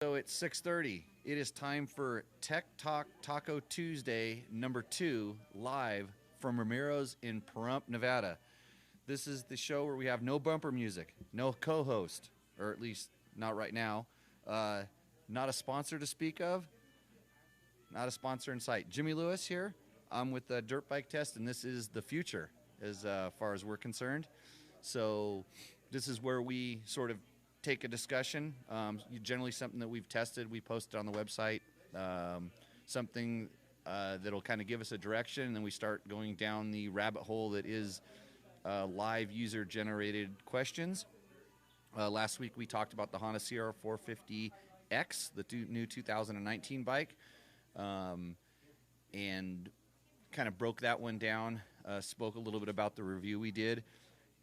So it's 6:30. It is time for Tech Talk Taco Tuesday number 2 live from Ramiro's in Pahrump, Nevada. This is the show where we have no bumper music, no co-host, or at least not right now. Not a sponsor to speak of. Not a sponsor in sight. Jimmy Lewis here. I'm with the Dirt Bike Test, and this is the future as far as we're concerned. So this is where we sort of take a discussion, generally something that we've tested, we posted on the website, something that'll kind of give us a direction, and then we start going down the rabbit hole that is live user-generated questions. Last week we talked about the Honda CR 450X, the new 2019 bike, and kind of broke that one down, spoke a little bit about the review we did.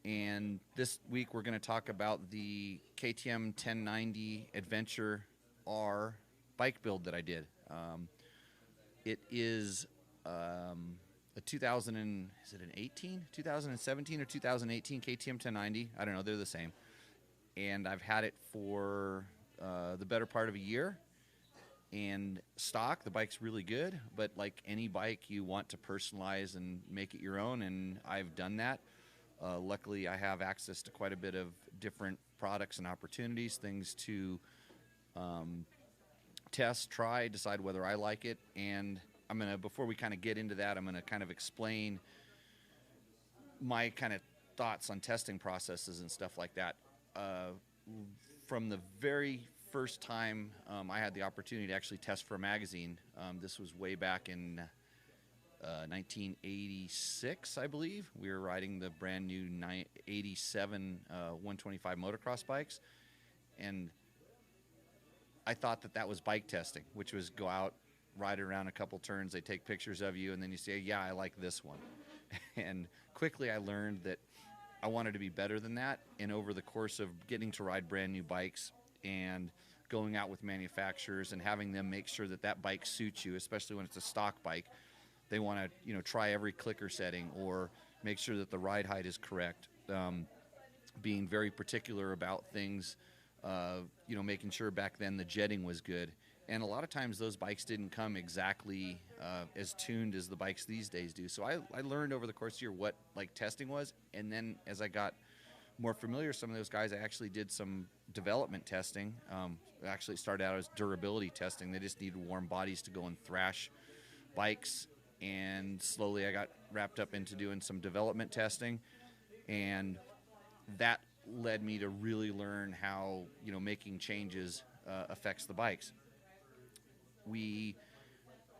And this week we're going to talk about the KTM 1090 Adventure R bike build that I did. It is a 2017 or 2018 KTM 1090. I don't know, they're the same. And I've had it for the better part of a year. And stock, the bike's really good, but like any bike, you want to personalize and make it your own, and I've done that. Luckily, I have access to quite a bit of different products and opportunities, things to test, try, decide whether I like it. And I'm going to, before we kind of get into that, I'm going to kind of explain my kind of thoughts on testing processes and stuff like that. From the very first time I had the opportunity to actually test for a magazine, this was way back in 1986, I believe. We were riding the brand new 87 125 motocross bikes, and I thought that was bike testing, which was go out, ride around a couple turns, they take pictures of you, and then you say, yeah, I like this one. And quickly I learned that I wanted to be better than that, and over the course of getting to ride brand new bikes and going out with manufacturers and having them make sure that that bike suits you, especially when it's a stock bike, they want to, try every clicker setting or make sure that the ride height is correct. Being very particular about things, making sure back then the jetting was good. And a lot of times those bikes didn't come exactly as tuned as the bikes these days do. So I learned over the course of the year what testing was. And then as I got more familiar with some of those guys, I actually did some development testing. Actually started out as durability testing. They just needed warm bodies to go and thrash bikes. And slowly I got wrapped up into doing some development testing, and that led me to really learn how making changes affects the bikes. We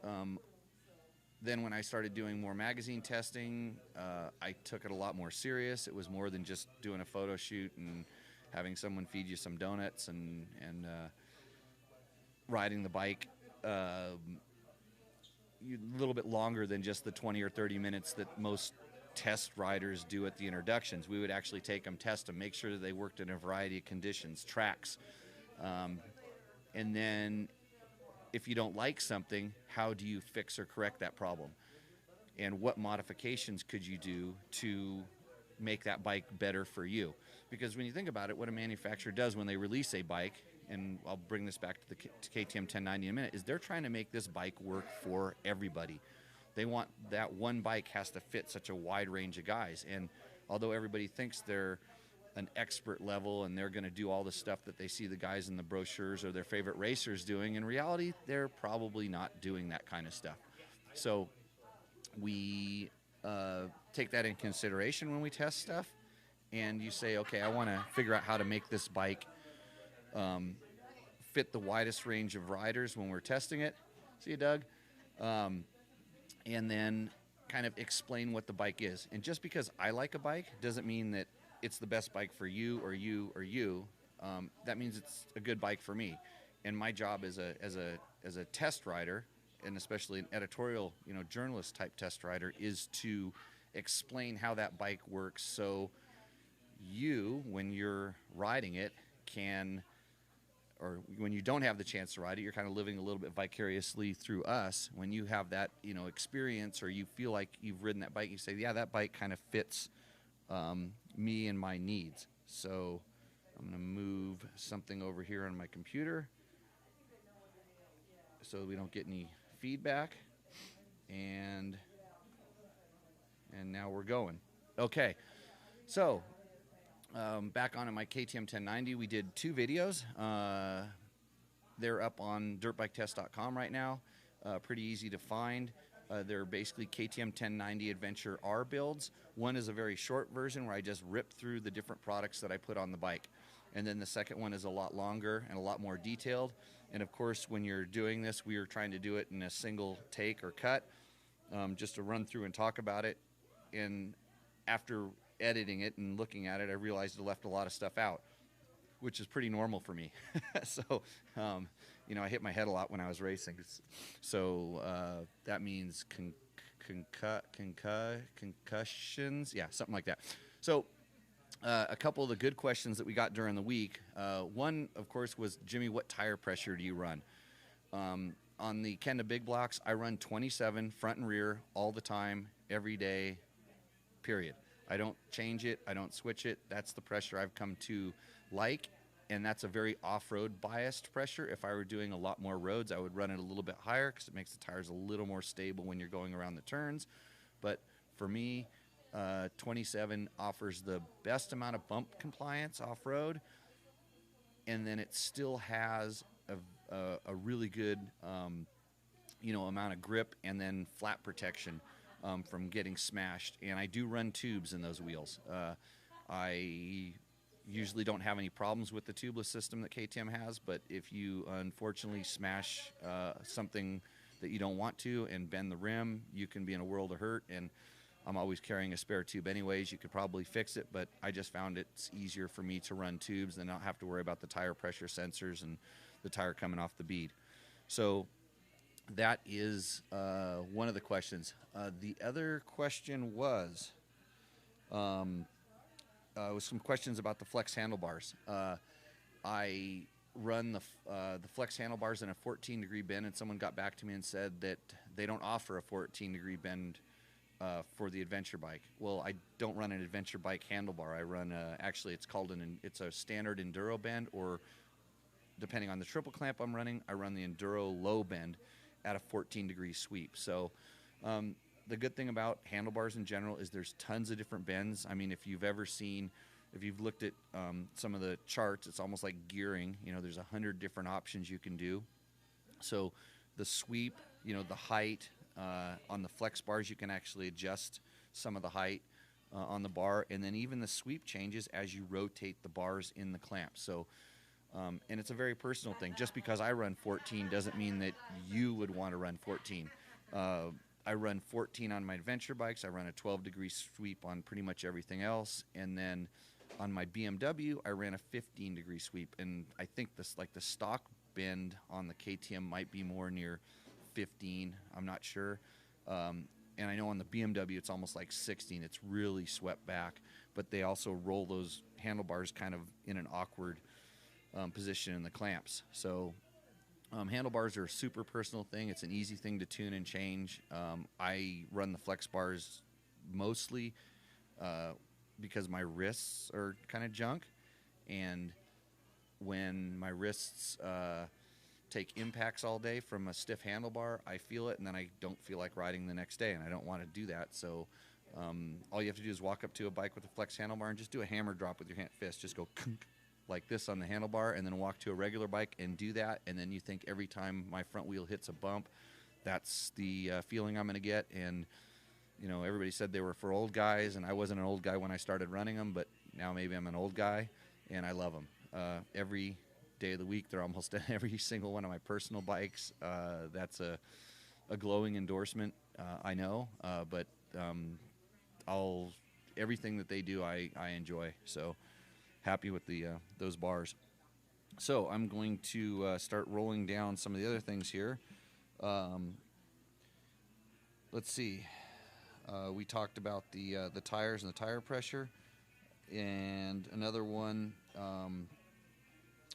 then when I started doing more magazine testing, I took it a lot more serious. It was more than just doing a photo shoot and having someone feed you some donuts and riding the bike a little bit longer than just the 20 or 30 minutes that most test riders do at the introductions. We would actually take them, test them, make sure that they worked in a variety of conditions, tracks. And then if you don't like something, how do you fix or correct that problem? And what modifications could you do to make that bike better for you? Because when you think about it, what a manufacturer does when they release a bike, and I'll bring this back to the KTM 1090 in a minute, is they're trying to make this bike work for everybody. They want that one bike has to fit such a wide range of guys. And although everybody thinks they're an expert level and they're going to do all the stuff that they see the guys in the brochures or their favorite racers doing, in reality, they're probably not doing that kind of stuff. So we take that in consideration when we test stuff. And you say, okay, I want to figure out how to make this bike fit the widest range of riders when we're testing it. See you, Doug. And then kind of explain what the bike is. And just because I like a bike doesn't mean that it's the best bike for you or you or you. That means it's a good bike for me. And my job as a test rider, and especially an editorial, journalist type test rider, is to explain how that bike works so you, when you're riding it, can, or when you don't have the chance to ride it, you're kind of living a little bit vicariously through us. When you have that, experience, or you feel like you've ridden that bike, you say, yeah, that bike kind of fits me and my needs. So I'm going to move something over here on my computer. so we don't get any feedback. And now we're going. Okay, so back on my KTM 1090, we did 2 videos. They're up on dirtbiketest.com right now. Pretty easy to find. They're basically KTM 1090 Adventure R builds. One is a very short version where I just rip through the different products that I put on the bike. And then the second one is a lot longer and a lot more detailed. And of course, when you're doing this, we are trying to do it in a single take or cut, just to run through and talk about it. And after editing it and looking at it, I realized I left a lot of stuff out, which is pretty normal for me. So, you know, I hit my head a lot when I was racing. So that means concussions. Yeah, something like that. So a couple of the good questions that we got during the week. One, of course, was, Jimmy, what tire pressure do you run? On the Kenda Big Blocks, I run 27 front and rear all the time, every day, period. I don't change it. I don't switch it. That's the pressure I've come to like, and that's a very off-road biased pressure. If I were doing a lot more roads, I would run it a little bit higher because it makes the tires a little more stable when you're going around the turns. But for me, 27 offers the best amount of bump compliance off-road, and then it still has a really good you know, amount of grip and then flat protection from getting smashed. And I do run tubes in those wheels. I usually don't have any problems with the tubeless system that KTM has, but if you unfortunately smash something that you don't want to and bend the rim, you can be in a world of hurt. And I'm always carrying a spare tube anyways. You could probably fix it, but I just found it's easier for me to run tubes than not have to worry about the tire pressure sensors and the tire coming off the bead. So that is one of the questions. The other question was some questions about the flex handlebars. I run the flex handlebars in a 14-degree bend, and someone got back to me and said that they don't offer a 14-degree bend for the adventure bike. Well, I don't run an adventure bike handlebar. I run actually it's a standard enduro bend, or depending on the triple clamp I'm running, I run the enduro low bend at a 14-degree sweep. So the good thing about handlebars in general is there's tons of different bends. I mean, if you've looked at some of the charts, it's almost like gearing. You know, there's 100 different options you can do. So the sweep, you know, the height, on the flex bars, you can actually adjust some of the height on the bar, and then even the sweep changes as you rotate the bars in the clamp. So, and it's a very personal thing. Just because I run 14 doesn't mean that you would want to run 14. I run 14 on my adventure bikes. I run a 12-degree sweep on pretty much everything else, and then on my BMW, I ran a 15-degree sweep. And I think this, like the stock bend on the KTM, might be more near 15. I'm not sure. And I know on the BMW it's almost like 16. It's really swept back, but they also roll those handlebars kind of in an awkward position in the clamps. So handlebars are a super personal thing. It's an easy thing to tune and change. I run the flex bars mostly because my wrists are kind of junk, and when my wrists take impacts all day from a stiff handlebar, I feel it, and then I don't feel like riding the next day, and I don't want to do that. So all you have to do is walk up to a bike with a flex handlebar and just do a hammer drop with your fist. Just go like this on the handlebar, and then walk to a regular bike and do that, and then you think every time my front wheel hits a bump, that's the feeling I'm going to get. And you know, everybody said they were for old guys, and I wasn't an old guy when I started running them, but now maybe I'm an old guy, and I love them. Every day of the week, they're almost on every single one of my personal bikes. That's a glowing endorsement, I know, but everything that they do, I enjoy. So happy with those bars. So I'm going to start rolling down some of the other things here. Let's see. We talked about the tires and the tire pressure, and another one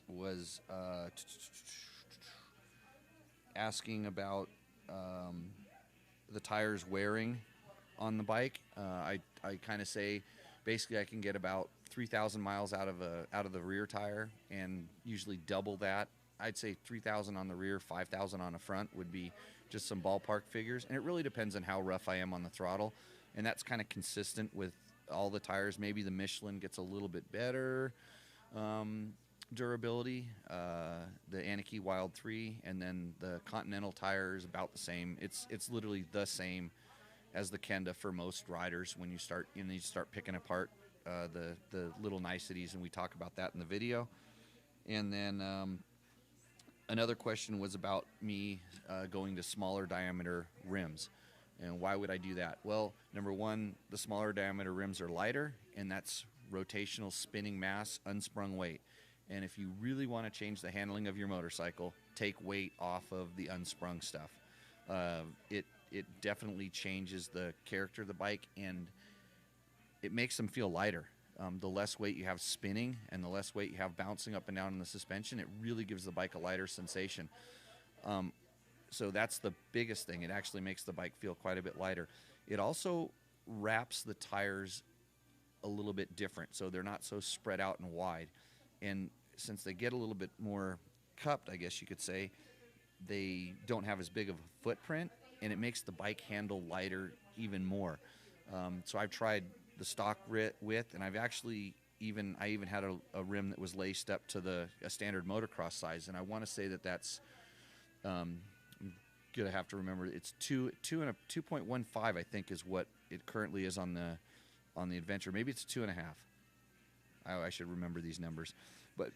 was asking about the tires wearing on the bike. I kind of say basically I can get about 3,000 miles out of the rear tire, and usually double that I'd say 3,000 on the rear, 5,000 on the front would be just some ballpark figures. And it really depends on how rough I am on the throttle. And that's kind of consistent with all the tires. Maybe the Michelin gets a little bit better durability, the Anarchy Wild 3, and then the Continental tire is about the same. It's literally the same as the Kenda for most riders when you start picking apart the little niceties, and we talk about that in the video. And then another question was about me going to smaller diameter rims. And why would I do that? Well, number one, the smaller diameter rims are lighter, and that's rotational spinning mass, unsprung weight. And if you really want to change the handling of your motorcycle, take weight off of the unsprung stuff. It definitely changes the character of the bike, and it makes them feel lighter. The less weight you have spinning and the less weight you have bouncing up and down in the suspension, it really gives the bike a lighter sensation. So that's the biggest thing. It actually makes the bike feel quite a bit lighter. It also wraps the tires a little bit different, so they're not so spread out and wide. And since they get a little bit more cupped, I guess you could say, they don't have as big of a footprint, and it makes the bike handle lighter even more. So I've tried the stock width, and I've actually I even had a rim that was laced up to a standard motocross size, and I want to say that's I'm gonna have to remember it's 2.15, I think, is what it currently is on the Adventure. Maybe it's 2.5. I should remember these numbers, but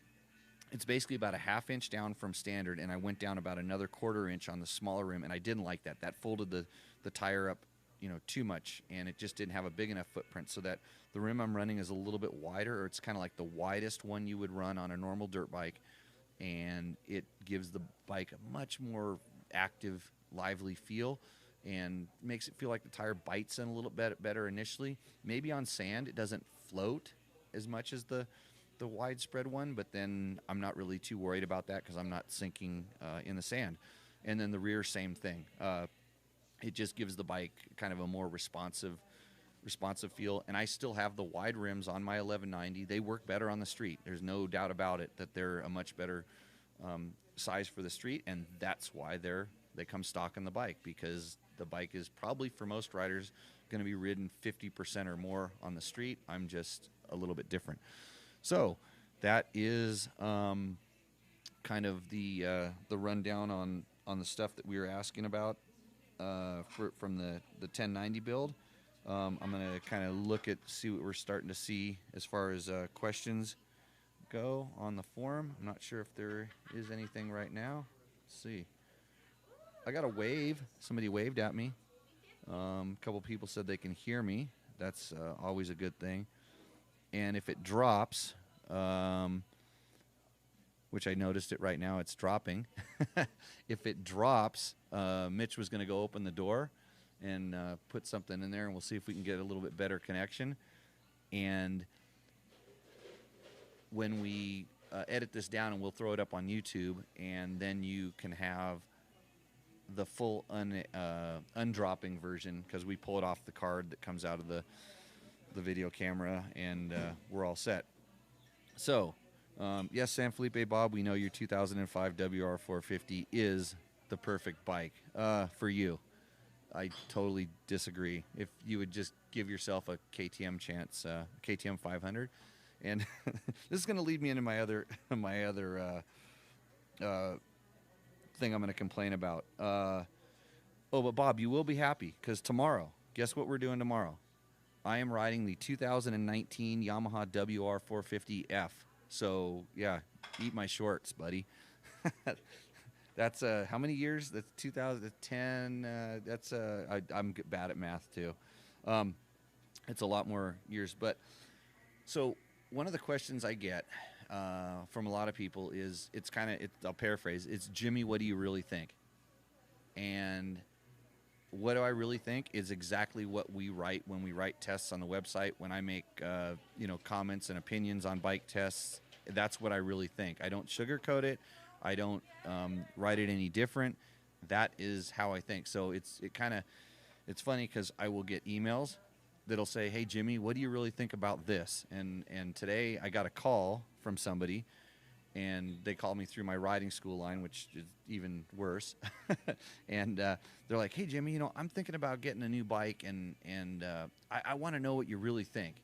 it's basically about a ½ inch down from standard, and I went down about another ¼ inch on the smaller rim, and I didn't like that. That folded the tire up, too much, and it just didn't have a big enough footprint, so that the rim I'm running is a little bit wider, or it's kind of like the widest one you would run on a normal dirt bike, and it gives the bike a much more active, lively feel, and makes it feel like the tire bites in a little bit better initially. Maybe on sand it doesn't float as much as the widespread one, but then I'm not really too worried about that because I'm not sinking in the sand. And then the rear, same thing. It just gives the bike kind of a more responsive feel. And I still have the wide rims on my 1190. They work better on the street. There's no doubt about it that they're a much better size for the street, and that's why they come stock on the bike, because the bike is probably, for most riders, going to be ridden 50% or more on the street. I'm just a little bit different. So that is kind of the rundown on the stuff that we were asking about from the 1090 build. I'm going to kind of see what we're starting to see as far as questions go on the forum. I'm not sure if there is anything right now. Let's see. I got a wave. Somebody waved at me. A couple people said they can hear me. That's always a good thing. And if it drops, which I noticed it right now, it's dropping. If it drops, Mitch was going to go open the door and put something in there, and we'll see if we can get a little bit better connection. And when we edit this down, and we'll throw it up on YouTube, and then you can have the full undropping version, because we pull it off the card that comes out of the video camera, and we're all set. So, yes, San Felipe Bob, we know your 2005 WR450 is the perfect bike for you. I totally disagree. If you would just give yourself a KTM chance, KTM 500, and this is going to lead me into my other thing I'm going to complain about. But Bob, you will be happy, because tomorrow, guess what we're doing tomorrow? I am riding the 2019 Yamaha WR450F. So, yeah, eat my shorts, buddy. That's how many years? That's 2010. I'm bad at math too. It's a lot more years. But so one of the questions I get from a lot of people is, I'll paraphrase. It's, Jimmy, what do you really think? And what do I really think is exactly what we write when we write tests on the website. When I make comments and opinions on bike tests, that's what I really think. I don't sugarcoat it. I don't write it any different. That is how I think. So it's funny, because I will get emails that'll say, "Hey Jimmy, what do you really think about this?" And today I got a call from somebody, and they called me through my riding school line, which is even worse. And they're like, "Hey, Jimmy, I'm thinking about getting a new bike, and I want to know what you really think."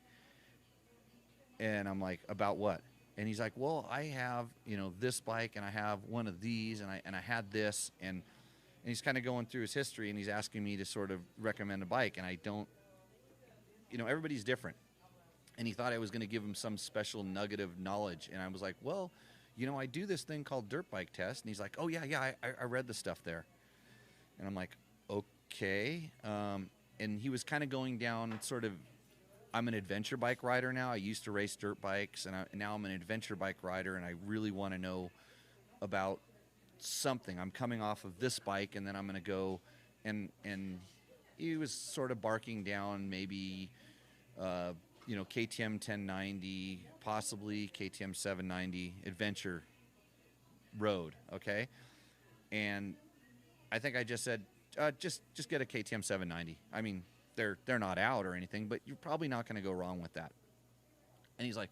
And I'm like, "About what?" And he's like, "Well, I have this bike, and I have one of these, and I had this, and he's kind of going through his history, and he's asking me to sort of recommend a bike, and I don't, everybody's different." And he thought I was going to give him some special nugget of knowledge, and I was like, "Well, I do this thing called Dirt Bike Test." And he's like, "Oh yeah, I read the stuff there." And I'm like, "Okay." And he was kind of going down sort of, I'm an adventure bike rider now. I used to race dirt bikes, and now I'm an adventure bike rider, and I really want to know about something. I'm coming off of this bike, and then I'm going to go, and he was sort of barking down maybe, KTM 1090, possibly KTM 790 adventure road, okay? And I think I just said, just get a KTM 790. I mean, they're not out or anything, but you're probably not going to go wrong with that. And he's like,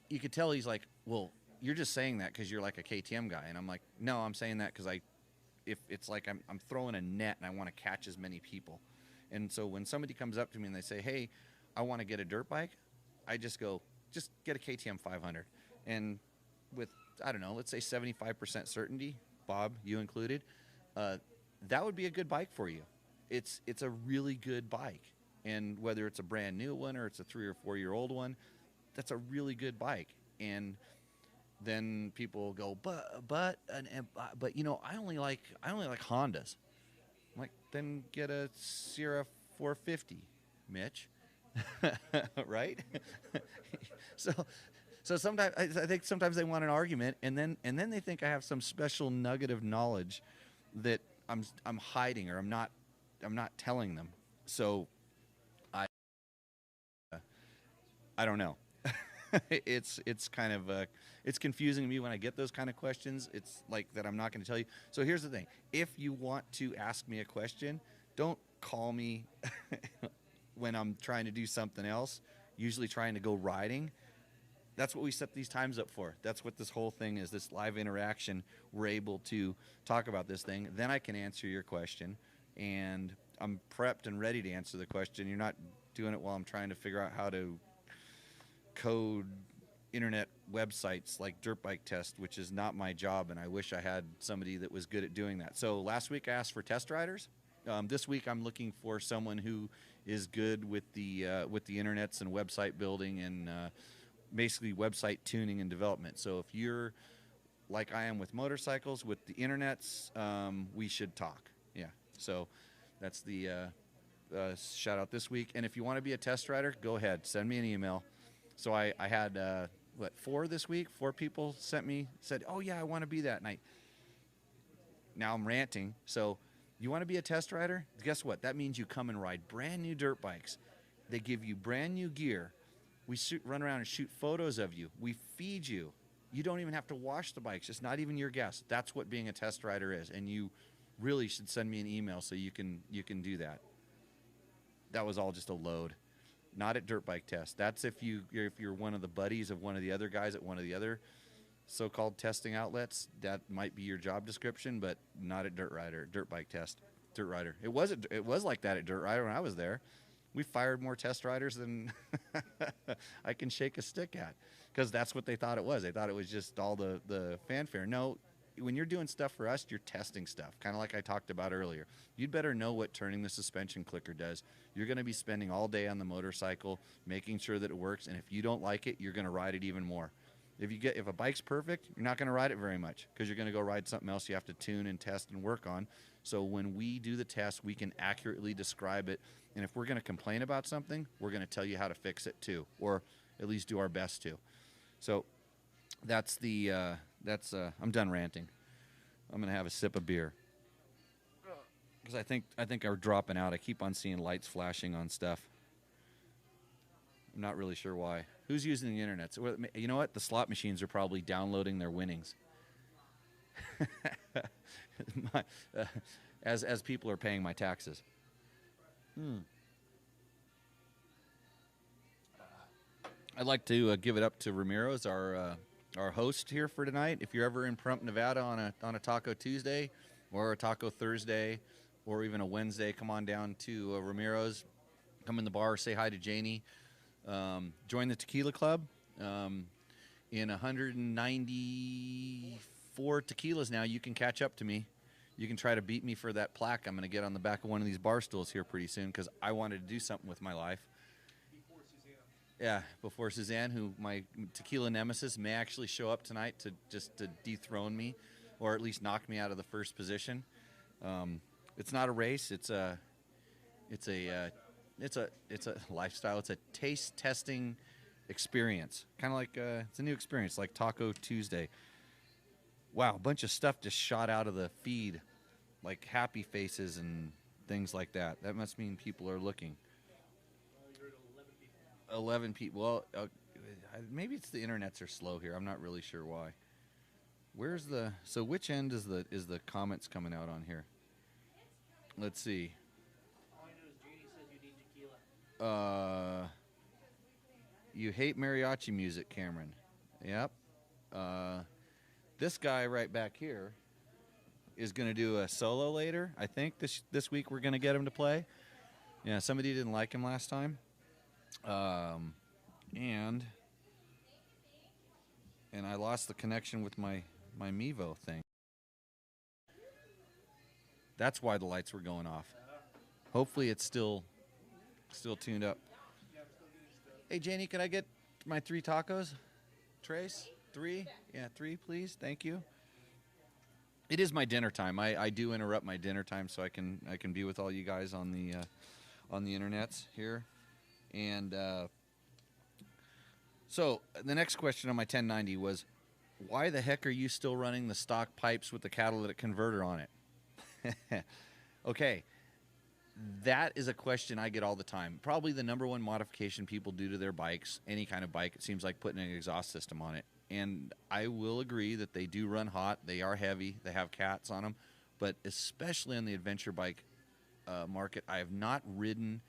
you could tell he's like, "Well, you're just saying that because you're like a KTM guy." And I'm like, "No, I'm saying that because if it's like I'm throwing a net and I want to catch as many people." And so when somebody comes up to me and they say, "Hey, I want to get a dirt bike," I just go, "Just get a KTM 500." And with, I don't know, let's say 75% certainty, Bob, you included, that would be a good bike for you. It's a really good bike. And whether it's a brand new one or it's a 3 or 4 year old one, that's a really good bike. And then people go, but I only like Hondas. I'm like, then get a Sierra 450, Mitch. Right? So sometimes I think sometimes they want an argument, and then they think I have some special nugget of knowledge that I'm hiding, or I'm not telling them. So I don't know. It's kind of it's confusing to me when I get those kind of questions. It's like that I'm not going to tell you. So here's the thing: if you want to ask me a question, don't call me when I'm trying to do something else, usually trying to go riding. That's what we set these times up for. That's what this whole thing is, this live interaction. We're able to talk about this thing. Then I can answer your question, and I'm prepped and ready to answer the question. You're not doing it while I'm trying to figure out how to code internet websites like Dirt Bike Test, which is not my job, and I wish I had somebody that was good at doing that. So last week I asked for test riders. This week I'm looking for someone who is good with the internets and website building and basically website tuning and development. So if you're like I am with motorcycles, with the internets, we should talk. Yeah. So that's the shout out this week. And if you want to be a test rider, go ahead, send me an email. So I had 4 this week. 4 people said, "Oh yeah, I want to be that." And now I'm ranting. So you want to be a test rider? Guess what? That means you come and ride brand new dirt bikes. They give you brand new gear. We run around and shoot photos of you. We feed you. You don't even have to wash the bikes. It's not even your gas. That's what being a test rider is. And you really should send me an email so you can do that. That was all just a load. Not at Dirt Bike Test. That's if you're one of the buddies of one of the other guys at one of the other so-called testing outlets. That might be your job description, but not at Dirt Bike Test, Dirt Rider. It was like that at Dirt Rider when I was there. We fired more test riders than I can shake a stick at, because that's what they thought it was. They thought it was just all the fanfare. No, when you're doing stuff for us, you're testing stuff, kind of like I talked about earlier. You'd better know what turning the suspension clicker does. You're going to be spending all day on the motorcycle making sure that it works, and if you don't like it, you're going to ride it even more. If a bike's perfect, you're not going to ride it very much, because you're going to go ride something else you have to tune and test and work on. So when we do the test, we can accurately describe it, and if we're going to complain about something, we're going to tell you how to fix it too, or at least do our best to. So that's I'm done ranting. I'm going to have a sip of beer, because I think we're dropping out. I keep on seeing lights flashing on stuff. I'm not really sure why. Who's using the internet? So, you know what? The slot machines are probably downloading their winnings. As people are paying my taxes. I'd like to give it up to Ramirez, our our host here for tonight. If you're ever in Pahrump, Nevada on a Taco Tuesday or a Taco Thursday or even a Wednesday, come on down to Ramiro's. Come in the bar, say hi to Janie. Join the Tequila Club. In 194 tequilas now, you can catch up to me. You can try to beat me for that plaque I'm going to get on the back of one of these bar stools here pretty soon because I wanted to do something with my life. Before Suzanne. Yeah, before Suzanne, who my tequila nemesis may actually show up tonight to dethrone me, or at least knock me out of the first position. It's not a race. It's a lifestyle. It's a taste testing experience. Kind of like it's a new experience, like Taco Tuesday. Wow, a bunch of stuff just shot out of the feed, like happy faces and things like that. That must mean people are looking. You're at 11 people. 11 people. Well, maybe it's the internets are slow here. I'm not really sure why. Where's the? So which end is the comments coming out on here? Let's see. All I know is Judy says you need tequila. You hate mariachi music, Cameron. Yep. This guy right back here is going to do a solo later. I think this week we're going to get him to play. Yeah, somebody didn't like him last time. And I lost the connection with my Mevo thing. That's why the lights were going off. Hopefully it's still tuned up. Hey, Janie, can I get my 3 tacos? Trace? 3? Yeah, 3, please. Thank you. It is my dinner time. I do interrupt my dinner time so I can be with all you guys on the internets here. And so the next question on my 1090 was, why the heck are you still running the stock pipes with the catalytic converter on it? Okay. That is a question I get all the time. Probably the number one modification people do to their bikes, any kind of bike, it seems like putting an exhaust system on it. And I will agree that they do run hot. They are heavy. They have cats on them. But especially on the adventure bike market, I have not ridden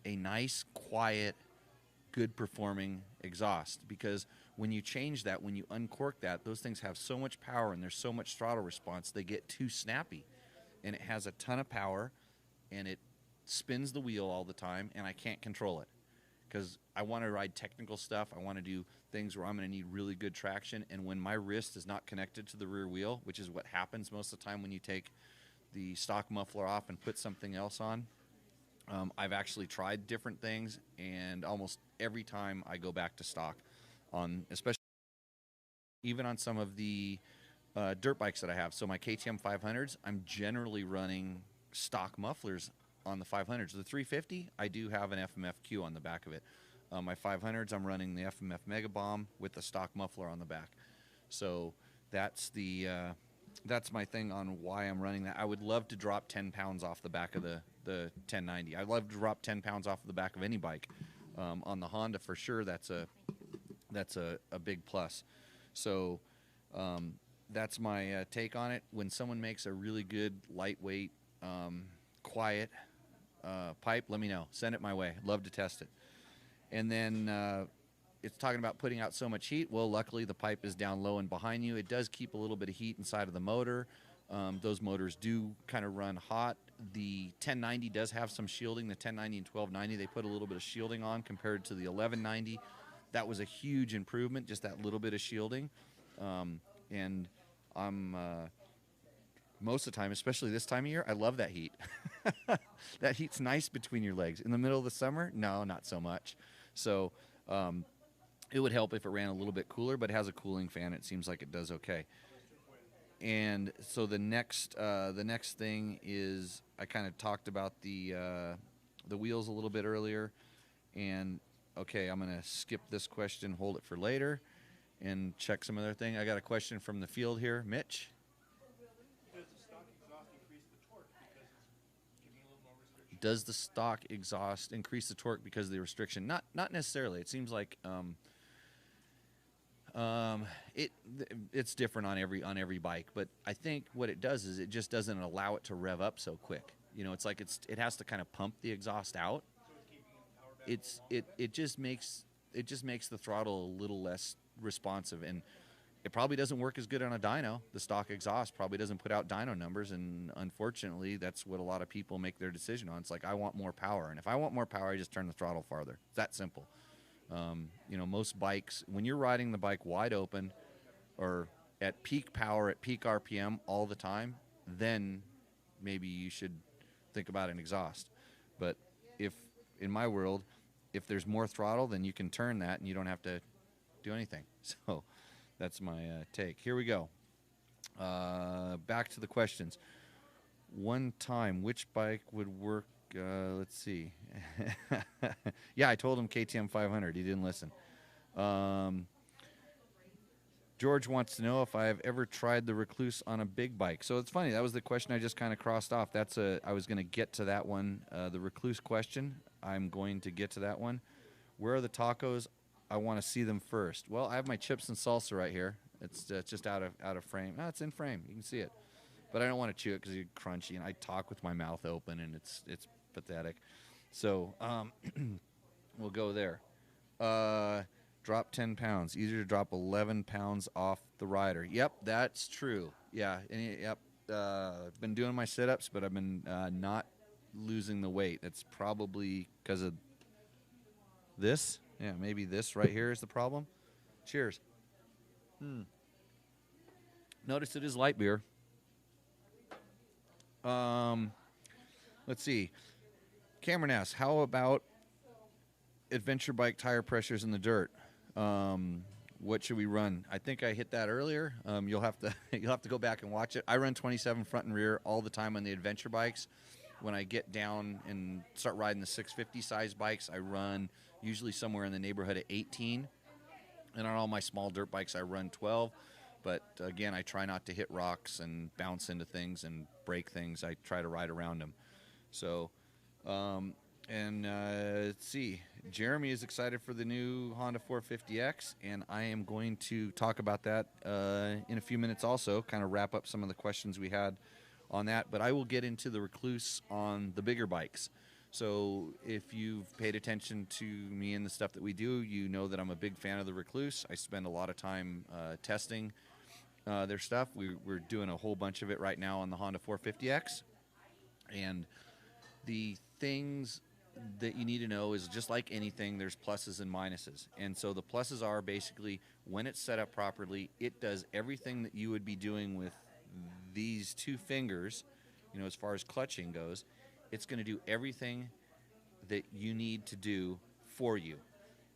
a nice, quiet, good performing exhaust, because when you change that, when you uncork that, those things have so much power and there's so much throttle response, they get too snappy. And it has a ton of power and it spins the wheel all the time, and I can't control it because I want to ride technical stuff. I want to do things where I'm going to need really good traction, and when my wrist is not connected to the rear wheel, which is what happens most of the time when you take the stock muffler off and put something else on, I've actually tried different things, and almost every time I go back to stock on, especially even on some of the dirt bikes that I have. So my KTM 500s, I'm generally running stock mufflers on the 500s. The 350, I do have an FMFQ on the back of it. My 500s, I'm running the FMF Mega Bomb with the stock muffler on the back. So that's that's my thing on why I'm running that. I would love to drop 10 pounds off the back of the 1090. I'd love to drop 10 pounds off of the back of any bike. On the Honda, for sure, that's a big plus. So that's my take on it. When someone makes a really good, lightweight, quiet pipe, let me know. Send it my way. Love to test it. And then it's talking about putting out so much heat. Well, luckily the pipe is down low and behind you. It does keep a little bit of heat inside of the motor. Those motors do kind of run hot. The 1090 does have some shielding. The 1090 and 1290, they put a little bit of shielding on compared to the 1190. That was a huge improvement, just that little bit of shielding. And I'm most of the time, especially this time of year, I love that heat. That heat's nice between your legs. In the middle of the summer, no, not so much. So it would help if it ran a little bit cooler, but it has a cooling fan. It seems like it does okay. And so the next thing is, I kind of talked about the wheels a little bit earlier. And okay, I'm gonna skip this question, hold it for later, and check some other thing. I got a question from the field here, Mitch. Does the stock exhaust increase the torque because of the restriction? Not necessarily. It seems like it's different on every bike, but I think what it does is it just doesn't allow it to rev up so quick. You know, it's like it has to kind of pump the exhaust out. It just makes the throttle a little less responsive, and It probably doesn't work as good on a dyno. The stock exhaust probably doesn't put out dyno numbers, and unfortunately, that's what a lot of people make their decision on. It's like, I want more power, and if I want more power, I just turn the throttle farther. It's that simple. Most bikes, when you're riding the bike wide open or at peak power, at peak RPM all the time, then maybe you should think about an exhaust. But if, in my world, if there's more throttle, then you can turn that and you don't have to do anything. So that's my take. Here we go. Back to the questions. One time, which bike would work? Let's see. Yeah, I told him KTM 500. He didn't listen. George wants to know if I've ever tried the Recluse on a big bike. So it's funny. That was the question I just kind of crossed off. I was going to get to that one. The Recluse question. I'm going to get to that one. Where are the tacos? I want to see them first. Well, I have my chips and salsa right here. It's just out of frame. No, it's in frame. You can see it. But I don't want to chew it because it's crunchy, and I talk with my mouth open, and it's pathetic. So we'll go there. Drop 10 pounds. Easier to drop 11 pounds off the rider. Yep, that's true. Yeah, yep. I've been doing my sit-ups, but I've been not losing the weight. That's probably because of this. Yeah, maybe this right here is the problem. Cheers. Notice it is light beer. Let's see. Cameron asks, how about adventure bike tire pressures in the dirt? What should we run? I think I hit that earlier. You'll have to go back and watch it. I run 27 front and rear all the time on the adventure bikes. When I get down and start riding the 650 size bikes, I run usually somewhere in the neighborhood of 18. And on all my small dirt bikes, I run 12. But again, I try not to hit rocks and bounce into things and break things. I try to ride around them. So, let's see. Jeremy is excited for the new Honda 450X, and I am going to talk about that in a few minutes also, kind of wrap up some of the questions we had on that. But I will get into the Recluse on the bigger bikes. So if you've paid attention to me and the stuff that we do, you know that I'm a big fan of the Recluse. I spend a lot of time testing their stuff. We're doing a whole bunch of it right now on the Honda 450X. And the things that you need to know is, just like anything, there's pluses and minuses. And so the pluses are basically, when it's set up properly, it does everything that you would be doing with these two fingers, as far as clutching goes. It's going to do everything that you need to do for you.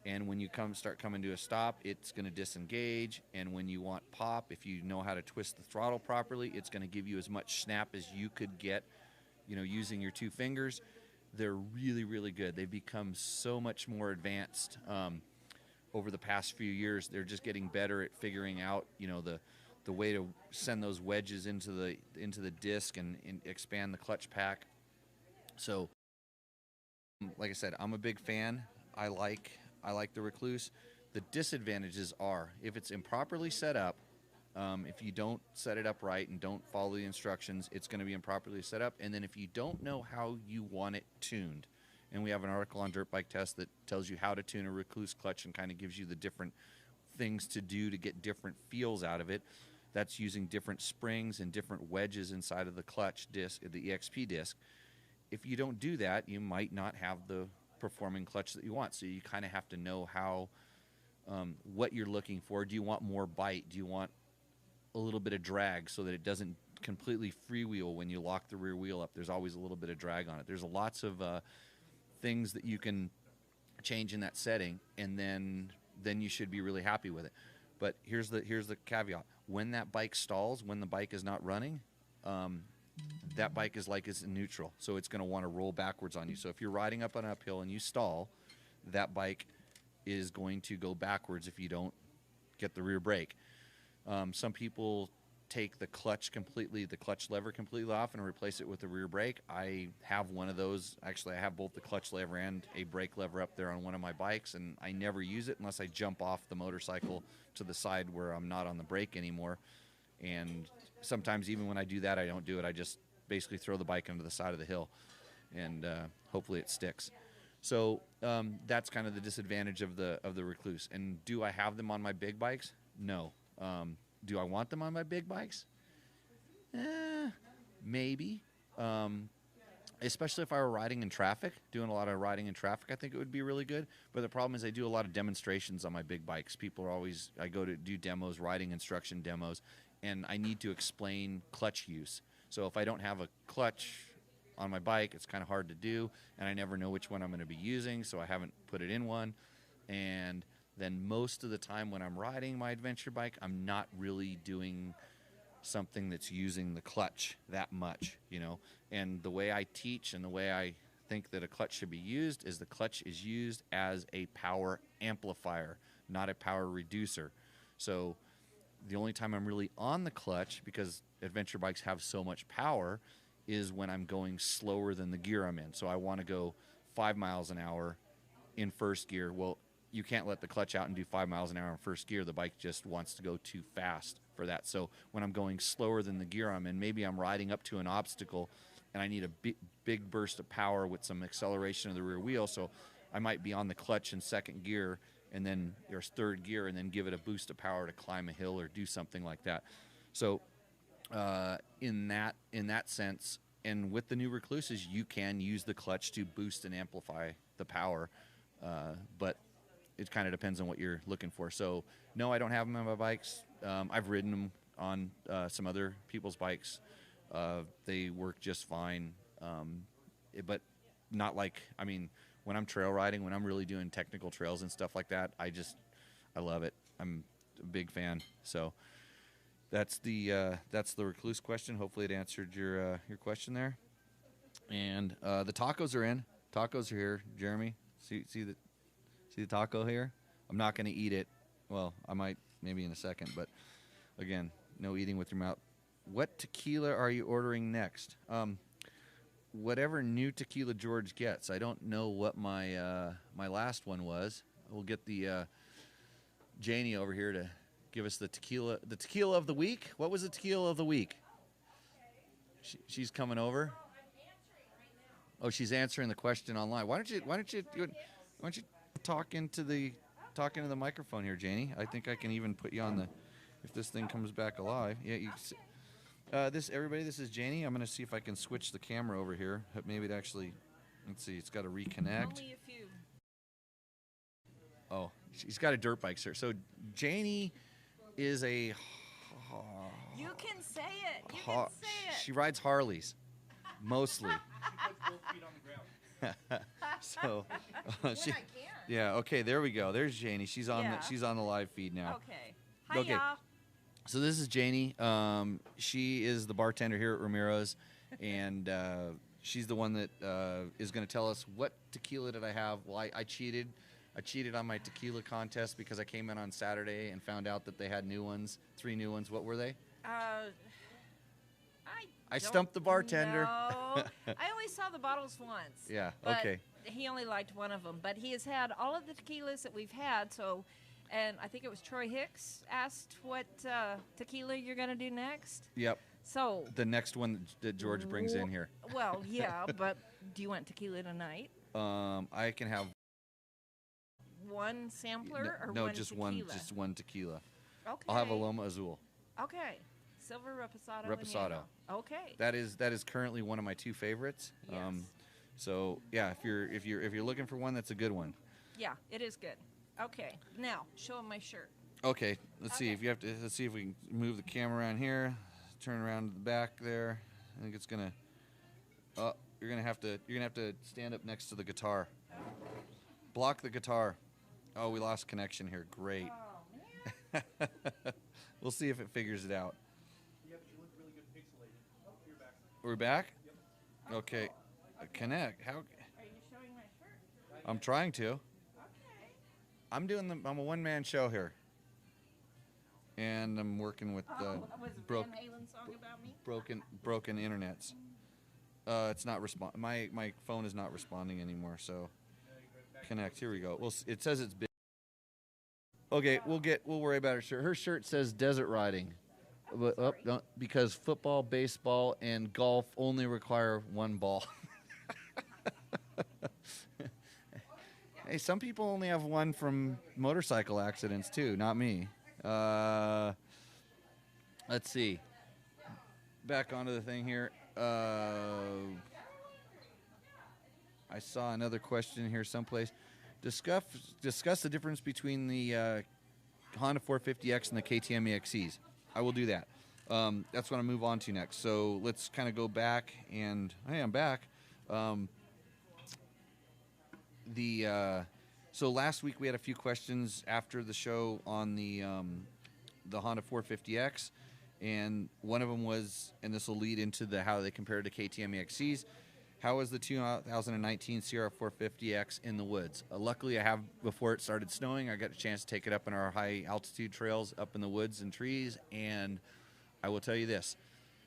And when you start coming to a stop, it's going to disengage. And when you want pop, if you know how to twist the throttle properly, it's going to give you as much snap as you could get, using your two fingers. They're really, really good. They've become so much more advanced over the past few years. They're just getting better at figuring out, the way to send those wedges into the disc and expand the clutch pack. So, like I said, I'm a big fan. I like the Recluse. The disadvantages are, if it's improperly set up, if you don't set it up right and don't follow the instructions, it's going to be improperly set up. And then if you don't know how you want it tuned, and we have an article on Dirt Bike Test that tells you how to tune a Recluse clutch and kind of gives you the different things to do to get different feels out of it. That's using different springs and different wedges inside of the clutch disc, the EXP disc. If you don't do that, you might not have the performing clutch that you want. So you kind of have to know how, what you're looking for. Do you want more bite? Do you want a little bit of drag so that it doesn't completely freewheel when you lock the rear wheel up? There's always a little bit of drag on it. There's lots of things that you can change in that setting, and then you should be really happy with it. But here's the caveat. When that bike stalls, when the bike is not running, that bike is like it's in neutral, so it's going to want to roll backwards on you. So if you're riding up an uphill and you stall, that bike is going to go backwards if you don't get the rear brake. Some people take the clutch lever completely off and replace it with a rear brake. I have one of those. Actually, I have both the clutch lever and a brake lever up there on one of my bikes, and I never use it unless I jump off the motorcycle to the side where I'm not on the brake anymore. And sometimes even when I do that, I don't do it. I just basically throw the bike into the side of the hill, and hopefully it sticks. So that's kind of the disadvantage of the Recluse. And do I have them on my big bikes? No. Do I want them on my big bikes? Maybe. Especially if I were riding in traffic, doing a lot of riding in traffic, I think it would be really good. But the problem is I do a lot of demonstrations on my big bikes. I go to do demos, riding instruction demos, and I need to explain clutch use. So if I don't have a clutch on my bike, it's kind of hard to do, and I never know which one I'm going to be using, so I haven't put it in one. And then most of the time when I'm riding my adventure bike, I'm not really doing something that's using the clutch that much, and the way I teach and the way I think that a clutch should be used is the clutch is used as a power amplifier, not a power reducer. So the only time I'm really on the clutch, because adventure bikes have so much power, is when I'm going slower than the gear I'm in. So I want to go 5 miles an hour in first gear. Well, you can't let the clutch out and do 5 miles an hour in first gear. The bike just wants to go too fast for that. So when I'm going slower than the gear I'm in, maybe I'm riding up to an obstacle and I need a big burst of power with some acceleration of the rear wheel. So I might be on the clutch in second gear and then there's third gear and then give it a boost of power to climb a hill or do something like that. So in that sense, and with the new Recluses, you can use the clutch to boost and amplify the power, but it kind of depends on what you're looking for. So no, I don't have them on my bikes. I've ridden them on some other people's bikes. They work just fine, but not like, when I'm trail riding, when I'm really doing technical trails and stuff like that, I love it. I'm a big fan. So that's the Recluse question. Hopefully it answered your question there. And the tacos are in. Tacos are here. Jeremy, see the taco here? I'm not going to eat it. Well, I might maybe in a second, but again, no eating with your mouth. What tequila are you ordering next? Whatever new tequila George gets. I don't know what my my last one was. We'll get the Janie over here to give us the tequila of the week. What was the tequila of the week? She's coming over. Oh, she's answering the question online. Why don't you talk into the microphone here, Janie? I think I can even put you on the, if this thing comes back alive. Yeah, this is Janie. I'm going to see if I can switch the camera over here. Maybe it actually, let's see, it's got to reconnect. Only a few. Oh, she's got a dirt bike, sir. So Janie is a. You can say it. You can say it. She rides Harleys, mostly. So, yeah. Okay, there we go. There's Janie. She's on. Yeah. She's on the live feed now. Okay. Hi, Okay. y'all. So this is Janie. She is the bartender here at Ramiro's, and she's the one that is going to tell us what tequila did I have. Well, I cheated. I cheated on my tequila contest because I came in on Saturday and found out that they had new ones, 3 new ones. What were they? I stumped the bartender. No. I only saw the bottles once. Yeah, but okay. He only liked one of them. But he has had all of the tequilas that we've had. So, and I think it was Troy Hicks asked what tequila you're going to do next. Yep. So the next one that George brings in here. Well, yeah, but do you want tequila tonight? I can have one sampler or no, one just tequila? just one tequila. Okay. I'll have a Loma Azul. Okay. Silver Reposado. Reposado. And okay. That is currently one of my 2 favorites. Yes. So yeah, if you're looking for one, that's a good one. Yeah, it is good. Okay. Now, show him my shirt. Okay, let's see if let's see if we can move the camera around here, turn around to the back there. I think it's gonna. Oh, you're gonna have to stand up next to the guitar. Block the guitar. Oh, we lost connection here. Great. Oh, man. We'll see if it figures it out. Yeah, but you look really good pixelated. Oh, you're back. We're back? Yep. Okay. Connect. How? Are you showing my shirt? I'm trying to. Okay. I'm a one-man show here. And I'm working with Was it Van Halen song about me? broken internets. It's not my phone is not responding anymore, so connect. Here we go. Well, it says it's big. Okay, we'll worry about her shirt. Her shirt says desert riding. But, because football, baseball, and golf only require 1 ball. Hey, some people only have 1 from motorcycle accidents too, not me. Let's see. Back onto the thing here. I saw another question here someplace. Discuss the difference between the Honda 450X and the KTM EXCs. I will do that. That's what I move on to next. So let's kind of go back and hey, I'm back. So last week we had a few questions after the show on the Honda 450X, and one of them was, and this will lead into how they compare to KTM EXCs. How was the 2019 CR 450X in the woods? Luckily, I have, before it started snowing, I got a chance to take it up in our high altitude trails up in the woods and trees, and I will tell you this,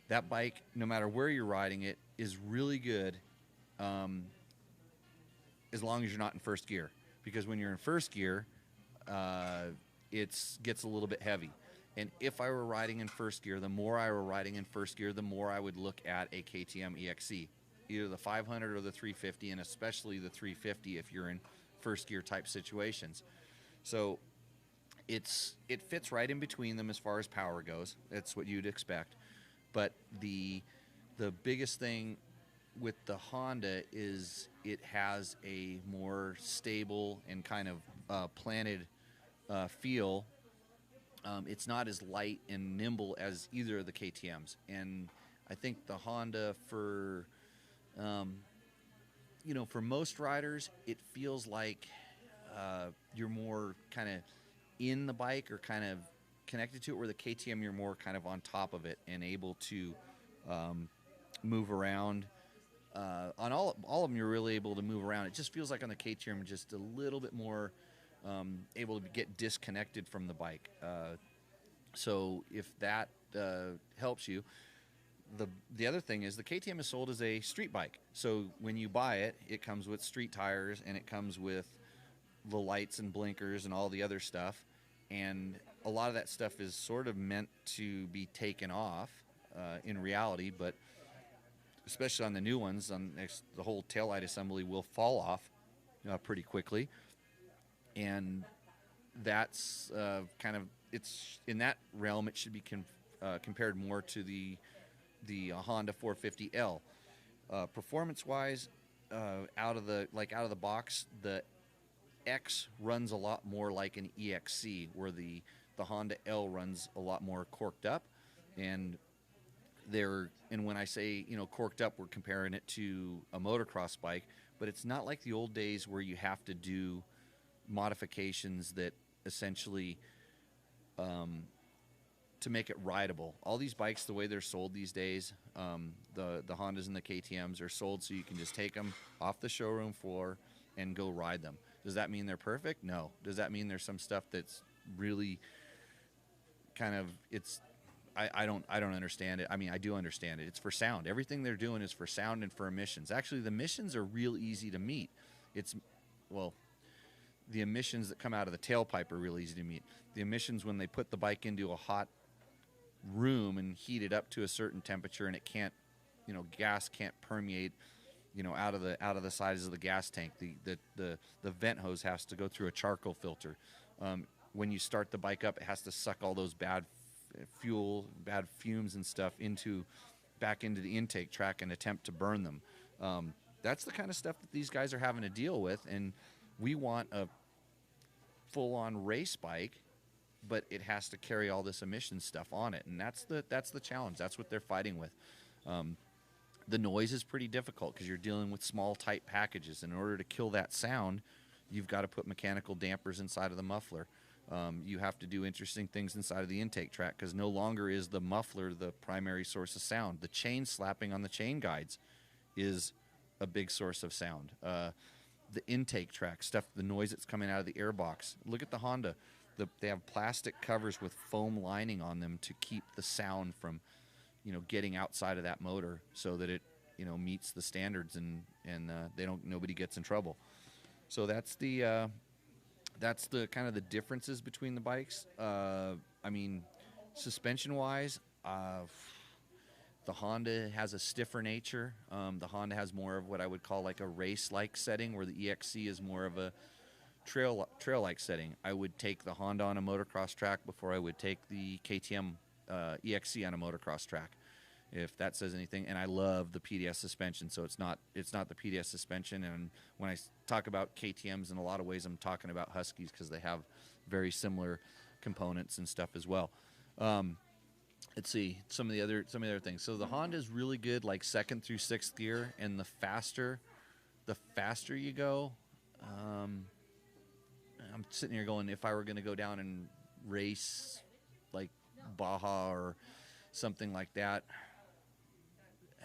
that bike, no matter where you're riding it, is really good as long as you're not in first gear. Because when you're in first gear, it gets a little bit heavy. And if I were riding in first gear, the more I were riding in first gear, the more I would look at a KTM EXC. Either the 500 or the 350, and especially the 350 if you're in first gear type situations. So it fits right in between them as far as power goes. That's what you'd expect. But the biggest thing with the Honda is it has a more stable and kind of planted feel. It's not as light and nimble as either of the KTMs. And I think the Honda for most riders, it feels like you're more kind of in the bike or kind of connected to it, where the KTM you're more kind of on top of it and able to move around. On all of them, you're really able to move around. It just feels like on the KTM, just a little bit more able to get disconnected from the bike. So if that helps you. The other thing is the KTM is sold as a street bike. So when you buy it, it comes with street tires and it comes with the lights and blinkers and all the other stuff. And a lot of that stuff is sort of meant to be taken off in reality, but especially on the new ones, the whole taillight assembly will fall off pretty quickly. And that's kind of, it's in that realm, it should be compared more to the Honda 450L. Performance-wise, out of the box, the X runs a lot more like an EXC, where the Honda L runs a lot more corked up. And when I say corked up, we're comparing it to a motocross bike, but it's not like the old days where you have to do modifications that essentially to make it rideable. All these bikes, the way they're sold these days, the Hondas and the KTMs are sold so you can just take them off the showroom floor and go ride them. Does that mean they're perfect? No. Does that mean there's some stuff that's really kind of, I don't understand it. I mean, I do understand it. It's for sound. Everything they're doing is for sound and for emissions. Actually, the emissions are real easy to meet. The emissions that come out of the tailpipe are real easy to meet. The emissions when they put the bike into a hot room and heat it up to a certain temperature, and it can't, gas can't permeate, out of the sides of the gas tank. The vent hose has to go through a charcoal filter. When you start the bike up, it has to suck all those bad fumes and stuff back into the intake track and attempt to burn them. That's the kind of stuff that these guys are having to deal with, and we want a full-on race bike, but it has to carry all this emission stuff on it, and that's the challenge. That's what they're fighting with. The noise is pretty difficult because you're dealing with small, tight packages. In order to kill that sound, you've got to put mechanical dampers inside of the muffler. You have to do interesting things inside of the intake track because no longer is the muffler the primary source of sound. The chain slapping on the chain guides is a big source of sound. The intake track stuff, the noise that's coming out of the airbox. Look at the Honda. They have plastic covers with foam lining on them to keep the sound from, getting outside of that motor, so that it, meets the standards and nobody gets in trouble. So that's the kind of the differences between the bikes. I mean, suspension-wise, the Honda has a stiffer nature. The Honda has more of what I would call like a race-like setting, where the EXC is more of a trail-like setting. I would take the Honda on a motocross track before I would take the KTM EXC on a motocross track, if that says anything. And I love the PDS suspension, so it's not the PDS suspension. And when I talk about KTM's, in a lot of ways, I'm talking about Huskies because they have very similar components and stuff as well. Let's see some of the other things. So the Honda is really good, like 2nd through 6th gear, and the faster you go. I'm sitting here going, if I were going to go down and race like Baja or something like that,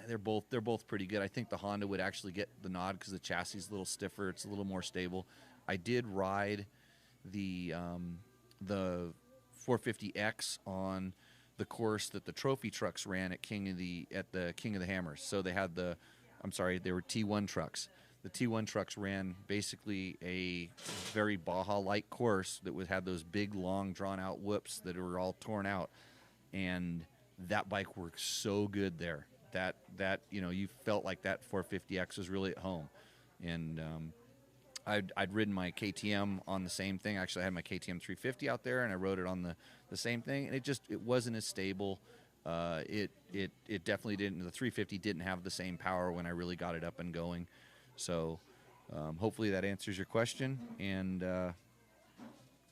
they're both pretty good. I think the Honda would actually get the nod because the chassis is a little stiffer. It's a little more stable. I did ride the 450X on the course that the trophy trucks ran at the King of the Hammers. So they had they were T1 trucks. The T1 trucks ran basically a very Baja-like course that had those big, long, drawn-out whoops that were all torn out, and that bike worked so good there that you felt like that 450X was really at home. And I'd ridden my KTM on the same thing. Actually, I had my KTM 350 out there, and I rode it on the same thing, and it wasn't as stable. It definitely didn't. The 350 didn't have the same power when I really got it up and going. So hopefully that answers your question, and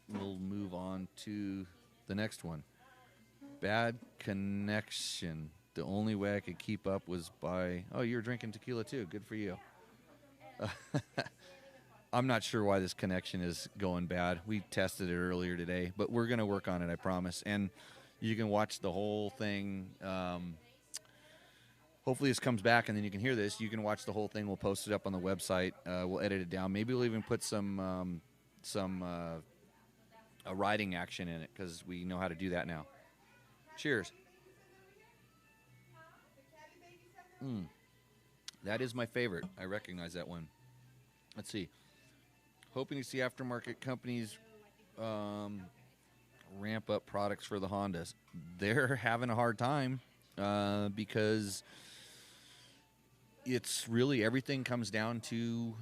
we'll move on to the next one. Bad connection. The only way I could keep up was by... Oh, you were drinking tequila too. Good for you. I'm not sure why this connection is going bad. We tested it earlier today, but we're going to work on it, I promise. And you can watch the whole thing. Hopefully this comes back, and then you can hear this. You can watch the whole thing. We'll post it up on the website. We'll edit it down. Maybe we'll even put some riding action in it because we know how to do that now. Cheers. That is my favorite. I recognize that one. Let's see. Hoping to see aftermarket companies ramp up products for the Hondas. They're having a hard time because it's really everything comes down to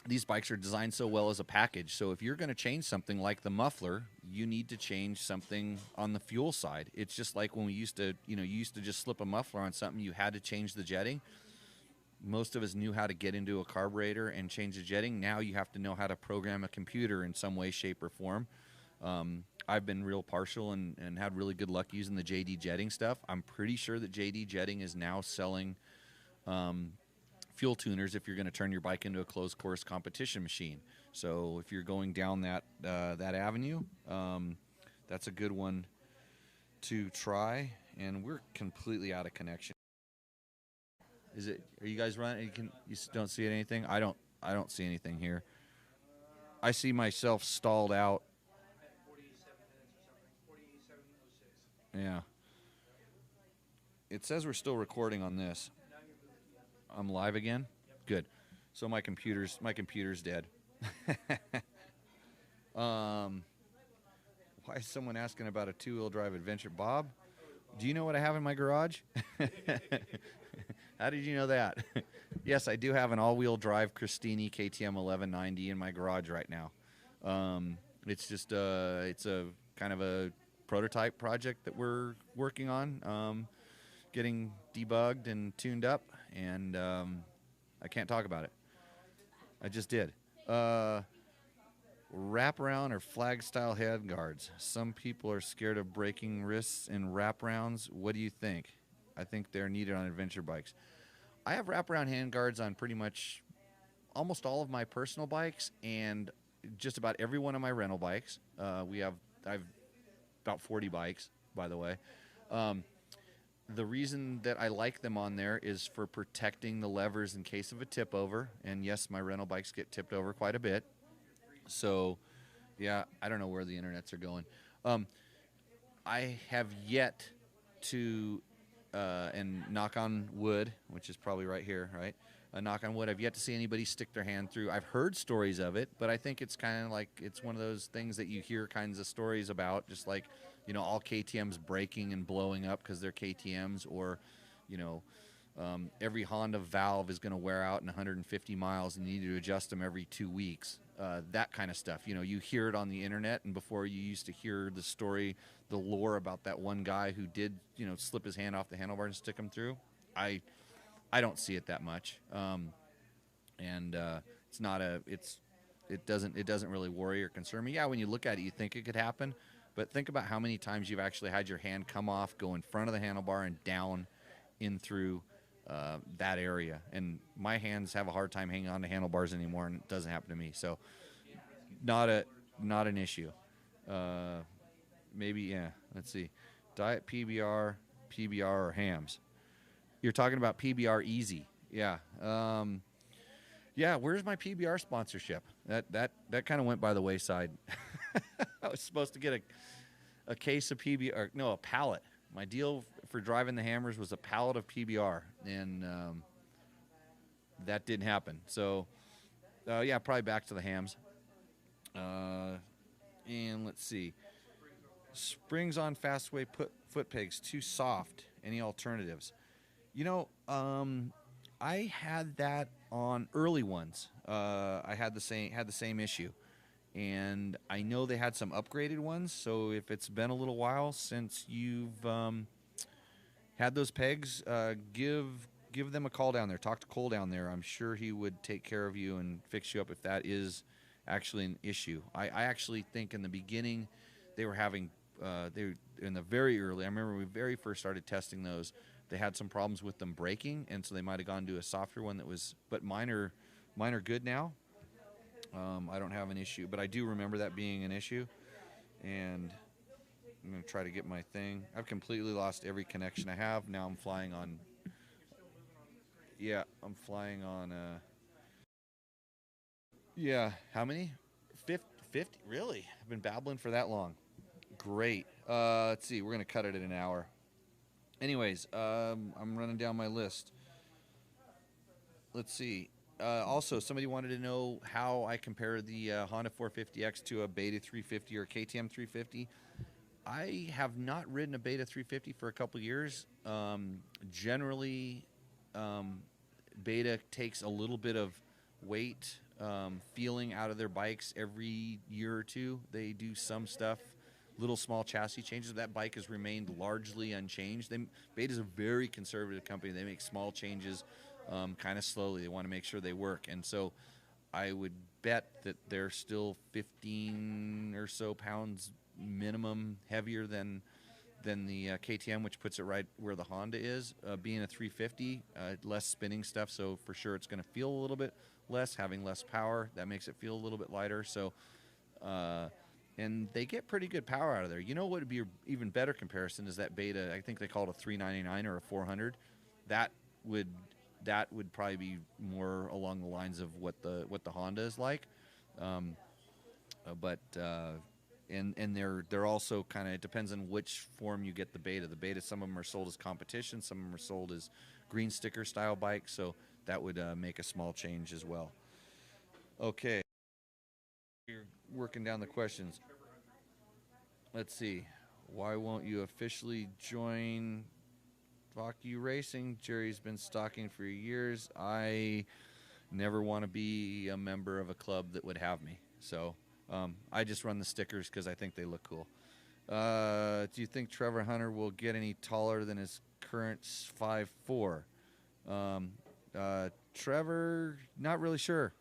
these bikes are designed so well as a package. So if you're going to change something like the muffler, you need to change something on the fuel side. It's just like when we used to, you used to just slip a muffler on something, you had to change the jetting. Most of us knew how to get into a carburetor and change the jetting. Now you have to know how to program a computer in some way, shape, or form. I've been real partial and had really good luck using the JD jetting stuff. I'm pretty sure that JD jetting is now selling fuel tuners if you're going to turn your bike into a closed course competition machine. So if you're going down that avenue, that's a good one to try. And we're completely out of connection. Are you guys running? You don't see anything? I don't see anything here. I see myself stalled out. 47 minutes or something. 47:06. Yeah. It says we're still recording on this. I'm live again? Yep. Good. So my computer's dead. Why is someone asking about a 2-wheel drive adventure? Bob, do you know what I have in my garage? How did you know that? Yes, I do have an all-wheel drive Christini KTM 1190 in my garage right now. It's just it's a kind of a prototype project that we're working on, getting debugged and tuned up, and I can't talk about it. I just did. Wraparound or flag style head guards. Some people are scared of breaking wrists in wraparounds. What do you think? I think they're needed on adventure bikes. I have wraparound hand guards on pretty much almost all of my personal bikes and just about every one of my rental bikes. I've about 40 bikes, by the way. The reason that I like them on there is for protecting the levers in case of a tip over. And yes, my rental bikes get tipped over quite a bit. So, yeah, I don't know where the internets are going. I have yet to, and knock on wood, which is probably right here, right? Knock on wood, I've yet to see anybody stick their hand through. I've heard stories of it, but I think it's kind of like, it's one of those things that you hear kinds of stories about, just like, all KTMs breaking and blowing up because they're KTMs, or, Every Honda valve is going to wear out in 150 miles, and you need to adjust them every 2 weeks. That kind of stuff. You know, you hear it on the internet, and before you used to hear the story, the lore about that one guy who did, you know, slip his hand off the handlebar and stick him through. I don't see it that much, and it's not a it doesn't really worry or concern me. Yeah, when you look at it, you think it could happen, but think about how many times you've actually had your hand come off, go in front of the handlebar, and down in through that area. And my hands have a hard time hanging on to handlebars anymore, and it doesn't happen to me. So not an issue. Maybe, yeah, let's see. Diet PBR, or hams. You're talking about PBR Easy. Yeah. Yeah, where's my PBR sponsorship? That kind of went by the wayside. I was supposed to get a case of PBR, no, a pallet. My deal for driving the hammers was a pallet of PBR, and that didn't happen. So, yeah, probably back to the hams. And let's see. Springs on Fastway foot pegs too soft. Any alternatives? You know, I had that on early ones. I had the same issue, and I know they had some upgraded ones. So if it's been a little while since you've had those pegs, give them a call down there. Talk to Cole down there. I'm sure he would take care of you and fix you up if that is actually an issue. I actually think in the beginning they were having they in the very early. I remember when we very first started testing those. They had some problems with them breaking, and so they might have gone to a softer one that was. But mine are good now. I don't have an issue, but I do remember that being an issue. And I'm going to try to get my thing. I've completely lost every connection I have. Now I'm flying on. Yeah, I'm flying on. Yeah, how many? 50? Really? I've been babbling for that long. Great. Let's see. We're going to cut it at an hour. Anyways, I'm running down my list. Let's see. Also, somebody wanted to know how I compare the Honda 450X to a Beta 350 or KTM 350. I have not ridden a Beta 350 for a couple years. Generally, Beta takes a little bit of weight feeling out of their bikes every year or two. They do some stuff, little small chassis changes. That bike has remained largely unchanged. Beta's a very conservative company. They make small changes kind of slowly. They want to make sure they work. And so I would bet that they're still 15 or so pounds minimum heavier than the KTM, which puts it right where the Honda is. Being a 350, less spinning stuff, so for sure it's going to feel a little bit less, having less power. That makes it feel a little bit lighter. So, and they get pretty good power out of there. You know what would be an even better comparison is that Beta, I think they call it a 399 or a 400. That would probably be more along the lines of what the Honda is like. And they're also kind of, it depends on which form you get the Beta. The Beta, some of them are sold as competition, some of them are sold as green sticker style bikes, so that would make a small change as well. Okay, you're working down the questions. Let's see. Why won't you officially join Fuck You Racing? Jerry's been stalking for years. I never want to be a member of a club that would have me, so I just run the stickers because I think they look cool. Do you think Trevor Hunter will get any taller than his current 5'4"? Trevor, not really sure.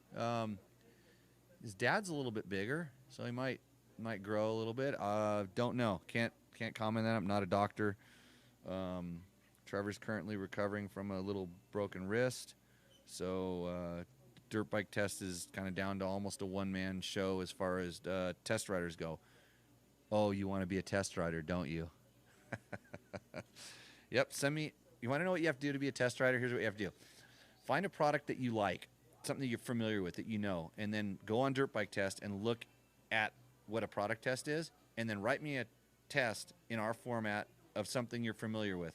His dad's a little bit bigger, so he might grow a little bit. Don't know. Can't comment on that. I'm not a doctor. Trevor's currently recovering from a little broken wrist, so dirt bike test is kind of down to almost a one-man show as far as test riders go. Oh, you want to be a test rider, don't you? Yep, send me. You want to know what you have to do to be a test rider? Here's what you have to do. Find a product that you like, something that you're familiar with, that you know, and then go on Dirt Bike Test and look at what a product test is, and then write me a test in our format of something you're familiar with.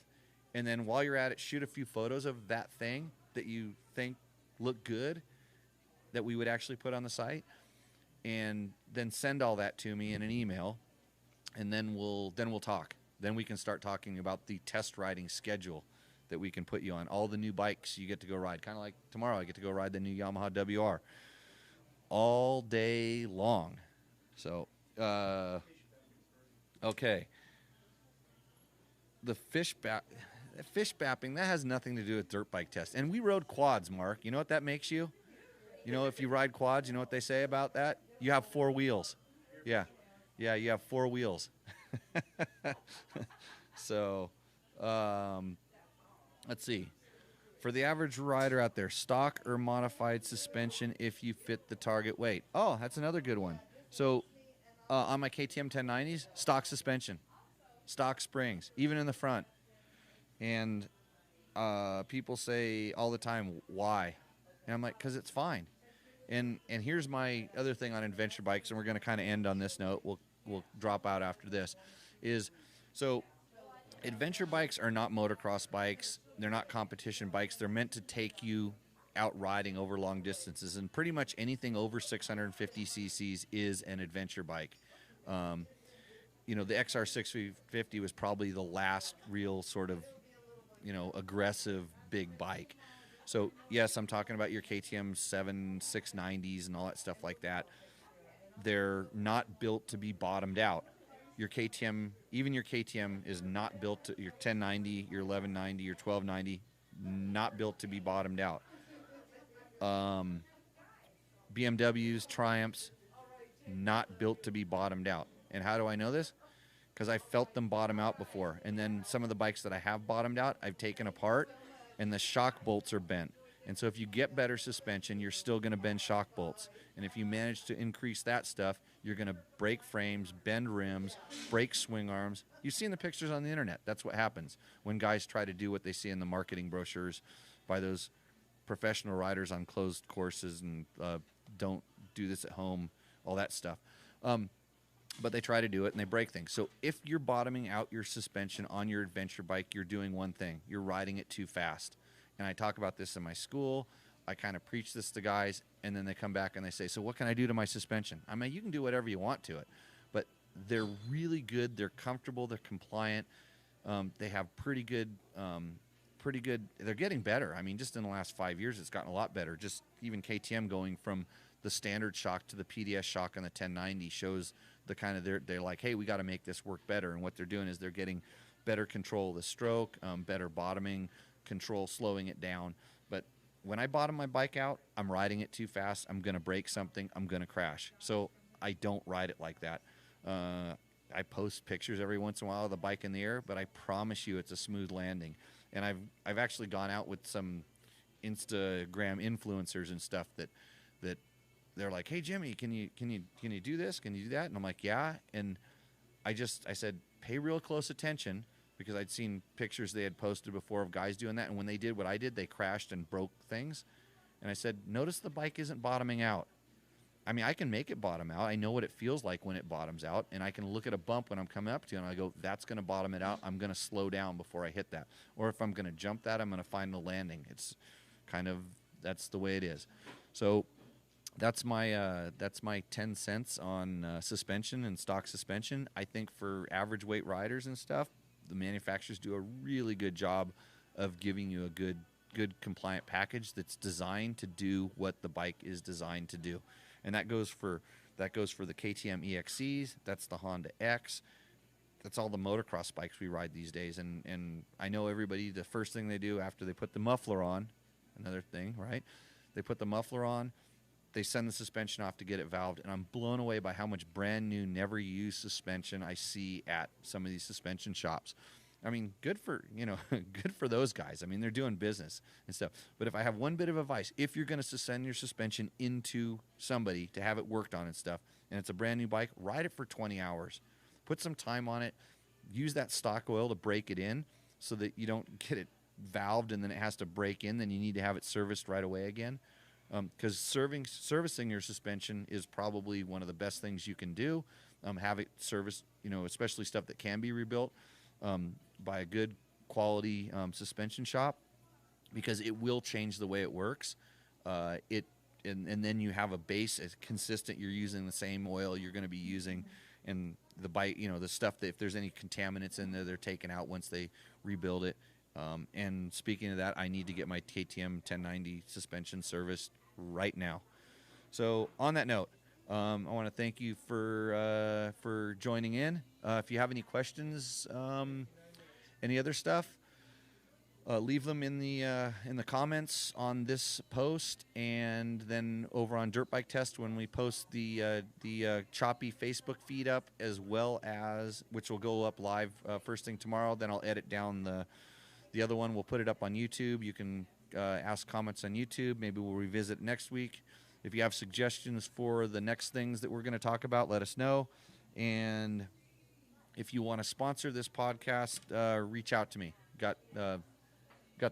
And then while you're at it, shoot a few photos of that thing that you think look good, that we would actually put on the site, and then send all that to me in an email, and then we'll talk. Then we can start talking about the test riding schedule that we can put you on. All the new bikes you get to go ride. Kind of like tomorrow I get to go ride the new Yamaha WR all day long. So, okay. The fish bapping, that has nothing to do with dirt bike test. And we rode quads, Mark. You know what that makes you? You know, if you ride quads, you know what they say about that? You have 4 wheels. Yeah. Yeah, you have 4 wheels. So, let's see. For the average rider out there, stock or modified suspension if you fit the target weight. Oh, that's another good one. So, on my KTM 1090s, stock suspension, stock springs, even in the front. And people say all the time, why? And I'm like, because it's fine. And here's my other thing on adventure bikes, and we're going to kind of end on this note. We'll drop out after this. So adventure bikes are not motocross bikes. They're not competition bikes. They're meant to take you out riding over long distances, and pretty much anything over 650 cc's is an adventure bike. You know, the XR650 was probably the last real sort of, you know, aggressive big bike. So yes, I'm talking about your KTM 690s and all that stuff like that. They're not built to be bottomed out. Your KTM, even your KTM is not built to, your 1090, your 1190, your 1290, not built to be bottomed out. BMWs, Triumphs, not built to be bottomed out. And how do I know this? Because I felt them bottom out before. And then some of the bikes that I have bottomed out, I've taken apart, and the shock bolts are bent. And so if you get better suspension, you're still going to bend shock bolts. And if you manage to increase that stuff, you're going to break frames, bend rims, break swing arms. You've seen the pictures on the internet. That's what happens when guys try to do what they see in the marketing brochures by those professional riders on closed courses and don't do this at home, all that stuff. But they try to do it and they break things. So if you're bottoming out your suspension on your adventure bike, you're doing one thing. You're riding it too fast. And I talk about this in my school. I kind of preach this to guys, and then they come back and they say, so what can I do to my suspension? I mean, you can do whatever you want to it, but they're really good. They're comfortable. They're compliant. They have pretty good, they're getting better. I mean, just in the last 5 years, it's gotten a lot better. Just even KTM going from the standard shock to the PDS shock on the 1090 shows the kind of, they're like, hey, we got to make this work better. And what they're doing is they're getting better control of the stroke, better bottoming control, slowing it down. But when I bottom my bike out, I'm riding it too fast. I'm going to break something. I'm going to crash. So I don't ride it like that. I post pictures every once in a while of the bike in the air, but I promise you it's a smooth landing. And I've actually gone out with some Instagram influencers and stuff that they're like, hey Jimmy, can you do this? Can you do that? And I'm like, yeah. And I said, pay real close attention, because I'd seen pictures they had posted before of guys doing that. And when they did what I did, they crashed and broke things. And I said, notice the bike isn't bottoming out. I mean, I can make it bottom out. I know what it feels like when it bottoms out. And I can look at a bump when I'm coming up to it, and I go, that's going to bottom it out. I'm going to slow down before I hit that. Or if I'm going to jump that, I'm going to find the landing. It's kind of, that's the way it is. So that's my 10 cents on suspension and stock suspension. I think for average weight riders and stuff, the manufacturers do a really good job of giving you a good compliant package that's designed to do what the bike is designed to do. And that goes for the KTM EXCs, that's the Honda X, that's all the motocross bikes we ride these days. And I know everybody, the first thing they do after they put the muffler on, another thing, right? They put the muffler on, they send the suspension off to get it valved, and I'm blown away by how much brand new, never used suspension I see at some of these suspension shops. I mean, good for those guys. I mean, they're doing business and stuff. But if I have one bit of advice, if you're going to send your suspension into somebody to have it worked on and stuff, and it's a brand new bike, ride it for 20 hours. Put some time on it. Use that stock oil to break it in so that you don't get it valved and then it has to break in. Then you need to have it serviced right away again. Because servicing your suspension is probably one of the best things you can do. Have it serviced, especially stuff that can be rebuilt by a good quality suspension shop, because it will change the way it works. And then you have a base as consistent. You're using the same oil you're going to be using, and the bike, the stuff that if there's any contaminants in there, they're taken out once they rebuild it. And speaking of that, I need to get my KTM 1090 suspension serviced right now. So on that note, I want to thank you for joining in. If you have any questions, any other stuff, leave them in the comments on this post, and then over on Dirt Bike Test when we post the choppy Facebook feed up, as well as which will go up live first thing tomorrow. Then I'll edit down the other one. We'll put it up on YouTube. You can ask comments on YouTube. Maybe we'll revisit next week. If you have suggestions for the next things that we're going to talk about, let us know. And if you want to sponsor this podcast, reach out to me. Got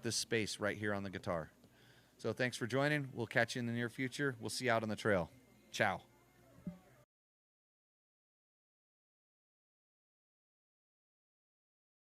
this space right here on the guitar. So thanks for joining. We'll catch you in the near future. We'll see you out on the trail. Ciao.